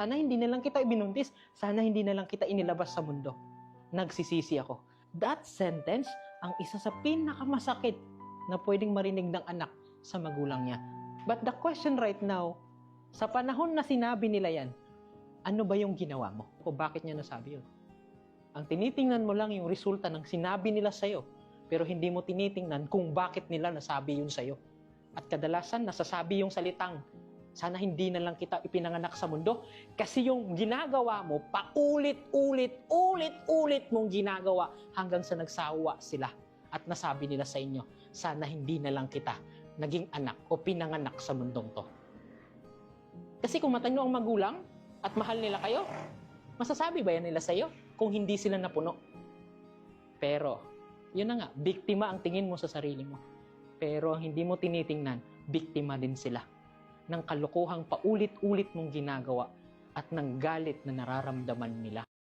Sana hindi na lang kita ibinuntis. Sana hindi na lang kita inilabas sa mundo. Nagsisisi ako. That sentence ang isa sa pinakamasakit na pwedeng marinig ng anak sa magulang niya. But the question right now, sa panahon na sinabi nila yan, ano ba yung ginawa mo? O bakit niya nasabi yun? Ang tinitingnan mo lang yung resulta ng sinabi nila sa'yo, pero hindi mo tinitingnan kung bakit nila nasabi yun sa'yo. At kadalasan, nasasabi yung salitang, sana hindi na lang kita ipinanganak sa mundo, kasi yung ginagawa mo, paulit-ulit mong ginagawa hanggang sa nagsawa sila. At nasabi nila sa inyo, sana hindi na lang kita naging anak o pinanganak sa mundong to. Kasi kung matalino ang magulang at mahal nila kayo, masasabi ba yan nila sa iyo kung hindi sila napuno? Pero, yun na nga, biktima ang tingin mo sa sarili mo. Pero ang hindi mo tinitingnan, biktima din sila ng kalokohang paulit-ulit mong ginagawa at ng galit na nararamdaman nila.